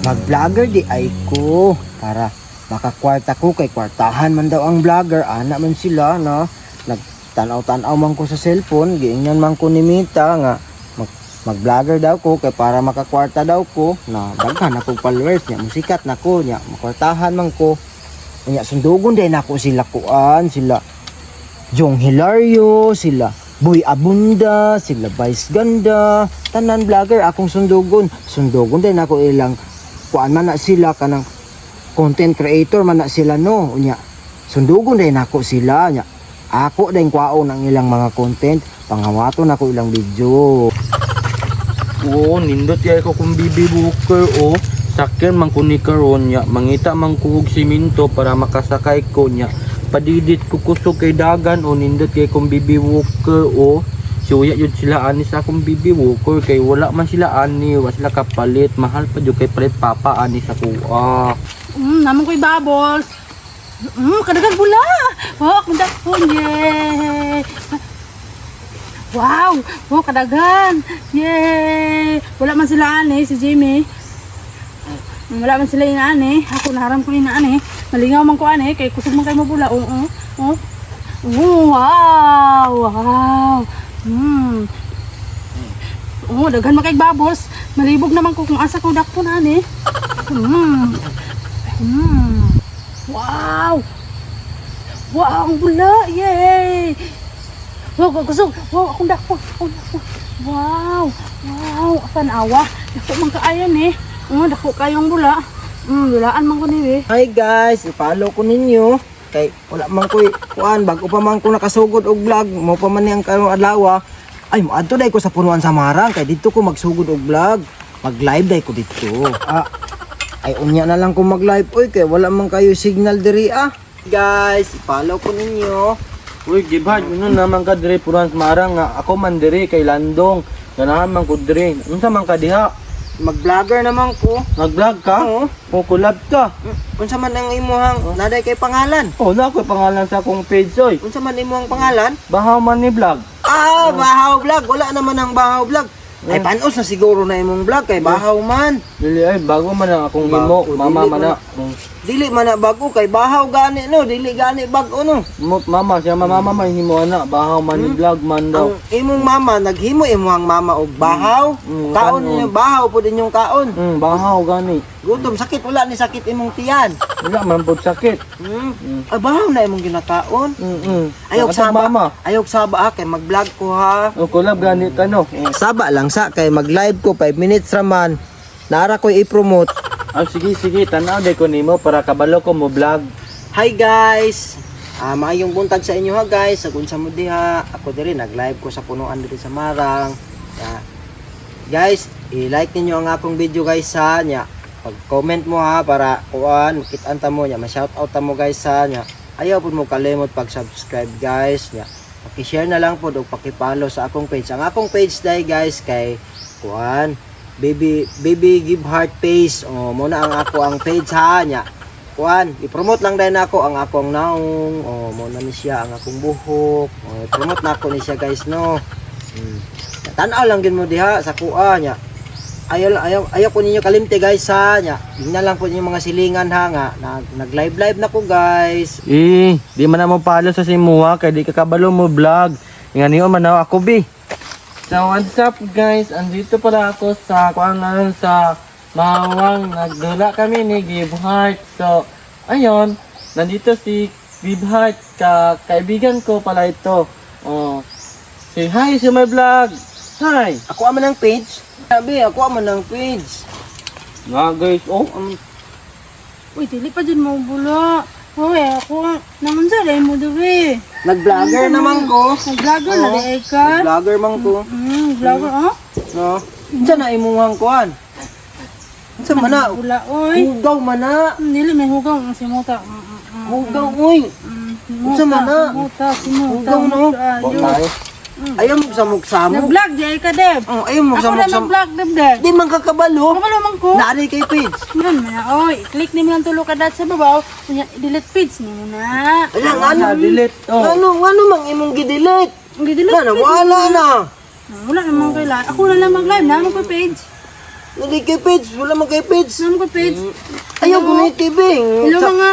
Mag-vlogger di ay ko para makakwarta ko kay kwartahan man daw ang vlogger. Ana man sila no. Nagtanaw-tanaw man ko sa cellphone, giingnan man ko ni Mita nga mag-vlogger daw ko kay para makakwarta daw ko na daghan ako followers niya, musikat na ko niya, makwartahan man ko. Nya sundugon din ako sila kuan, sila Jong Hilario, sila Boy Abunda, sila Vice Ganda, tanan vlogger akong sundugon. Sundugon din ako ilang kuan man na sila kanang content creator man na sila no. Nya sundugon din ako sila nya. Ako din kwaon ang ilang mga content, panghawaton ako ilang video. Oo, nindot yay ko kung bibi Walker o sakyan man ko ni karon nya, mangita man ko og simento para makasakay ko nya. Padidit ko kusog kay dagan o nindot yay kung bibi Walker o suya yun sila ani sa akong bibi Walker kay wala man sila ani, wa sila kapalit, mahal pa jud kay palit papa ani sa kuha. Naman ko'y bubbles. Kadagang bula. Wow, akong dakon. Yay! Wow! Wow, kadagan. Yay! Wala man sila ani, si Jimmy. Wala man sila ani. Ako naharam ko ani. Malingaw man ko ani, kay kusog man kayo mabula. Wow! Wow! Daghan man kay bubbles. Malibog naman ko kung asa ko dakon ani. Wow! Wow, ang bula! Yay! Wow, kusog! Wow, akong dako! Wow! Wow! Tanawa! Dako man kaayan eh! Dako kayong bula! Bulaan man ko ni eh! Hi guys! I-follow ko ninyo. Kay wala man ko kuan, bago pa man ko nakasugod og vlog, mo pa man niyang karong adlaw. Ay, moadto day ko sa Punuan Samarang kay dito ko magsugod og vlog. Mag-live day ko dito. Ay unya na lang kung mag-live oy kay wala man kayo signal diri Guys, i-follow ko ninyo. Uy, gibhad, yun naman ka dire Punuan Samarang nga ako man dire kay Landong. Ganahan man ko dire. Unsa man ka diha? Mag-vlogger naman ko. Nag-vlog ka? Oo. O collab ka? Unsa man ang imuhang naday kay pangalan? Oh, na ako pangalan sa akong page oy. Unsa man imuhang pangalan? Bahaw man ni vlog. Bahaw vlog. Wala naman ang Bahaw vlog. Ay panos na siguro na imong vlog kay Bahaw man. Dili ay bago man ang akong himo, mama man na. Dili man na bago kay Bahaw gani no, dili gani bag-o no. Mama siya mama man himo ana, bahaw man ni vlog man daw. Ang imong mama naghimo imong mama og bahaw. Kaon niyo bahaw pud inyong kaon. Bahaw gani. Gutom sakit wala ni sakit imong tiyan. Wala man pud sakit. Ay bahaw na imong ginakaon. Ayok Nakatag saba. mama. Ayok saba kay mag-vlog ko ha. O collab gani ka no. Saba lang sa kay mag-live ko 5 minutes raman. Nara ko i-promote. Sige, tanaw day ko nimo para kabalo ko mo vlog. Hi guys. Maayong buntag sa inyo ha guys. Sa unsa mo diha. Ako diri nag-live ko sa Punuan diri sa Marang. Guys, i-like ninyo ang akong video guys ha nya. Pag-comment mo ha para kuan makit-an ta mo nya, ma-shoutout ta mo guys ha nya. Ayaw pud mo kalimot pag-subscribe guys nya. Paki-share na lang po o paki-follow sa akong page. Ang akong page dai guys kay kuan baby give heart page. Muna ang ako ang page ha nya. Kuan, i-promote lang din ako ang akong naong. Muna ni siya ang akong buhok. I-promote na ako ni siya guys no. Tanaw lang gid mo diha sa kuha nya. Ayaw po ninyo kalimte guys ha nya. Tingnan lang po ninyo mga silingan ha nga. Nag-live na ko guys. Di man na mo palo sa simuha kay di ka kabalo mo vlog. Ingani man ako bi. So what's up guys? Andito pala ako sa kuangan sa Mawang. Nagdula kami ni Give Heart. So ayun, nandito si Give Heart, kaibigan ko pala ito. Say hi sa my vlog. Hi. Ako aman ang page. Sabi, ako aman ang page. Nga guys, Uy, dili pa dyan mo bula. Uy, ako naman sa rin mo diri. Nag-vlogger naman ko. Nag-vlogger na rin ka. Vlogger man ko. Vlogger, No. Unsa na imuhang kuan? Unsa man na? Bula, uy. Hugaw man na. Dili, may hugaw ang simuta. Hugaw uy. Unsa man na? Simuta. Hugaw no. Ayaw mo samok-samok. Nag-vlog, di ka, Deb. Ayaw mo Ako na samok-samok. nag-vlog, Deb. Di man kakabalo. Kabalo man ko. Naari kay page. Yan, oy. Click ni mo lang tulo ka dati sa babaw. Delete page ni mo na. Ano? delete. Ano mang imong gidelete? Ang gidelete. Wala na. Wala namang kailangan. Ako na lang mag-live na. Magpa-page. Hindi kay page, wala man kay page. Ano ko page? Ayaw ko na yung TV. Hello mga...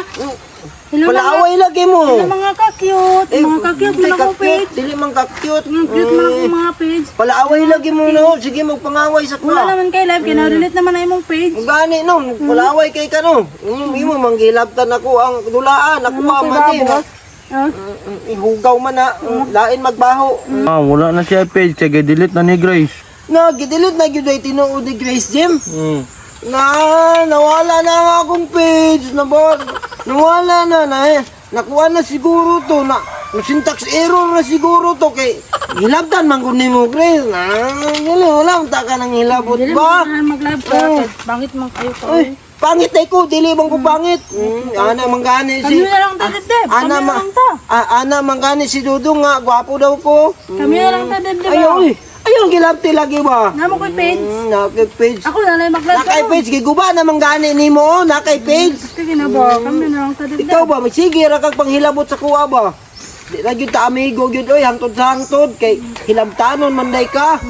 Hello mga... Palaaway lagi mo. Hello mga ka-cute. Mga ka-cute mo na ko page. Dili man ka-cute. Cute mo na ko mga page. Palaaway lagi mo no. Sige, magpangaway sa Wala ka. naman kay live, kina-relate naman na imong page. Gani no, palaaway kay ka no. Imo manggilabtan ako ang dulaan. Ako Ano man kay eh. babos? Ah, Ihugaw man na. Lain magbaho. Wala na siya page, kaya delete na ni Grace. Nga, gidilit na gyud ay tinuod ni Grace Jim. Hmm. Na, nawala na ang akong page. Nawala na eh. Nakuha na siguro to. Syntax error na siguro to. Kay, hilabtan man ko ni mo, Grace. Wala, ta ka nang hilabot dili ba? mo mag-live ka. Oh. Bangit man kayo ka. Ay, pangit ay ko, dili bang ko pangit. Ana manggani Kami si... na lang ta, Debdeb. Kami Ana, na lang ta. ana manggani si Dudong nga, gwapo daw ko. Kami na lang ta, Debdeb. Ayaw eh. Ayaw gilabti lagi ba? Namo ko'y page. Nakay-page. Ako na lang mag-live ka. Nakay-page, giguba na manggani ni mo, nakay-page. Sige na ba? Kami na lang ta, Debdeb. Ikaw ba, magsige ra kag panghilabot sa kuha ba? Di na gyud ta amigo gyud oy, hangtod sa hangtod kay hilabtanon man day ka.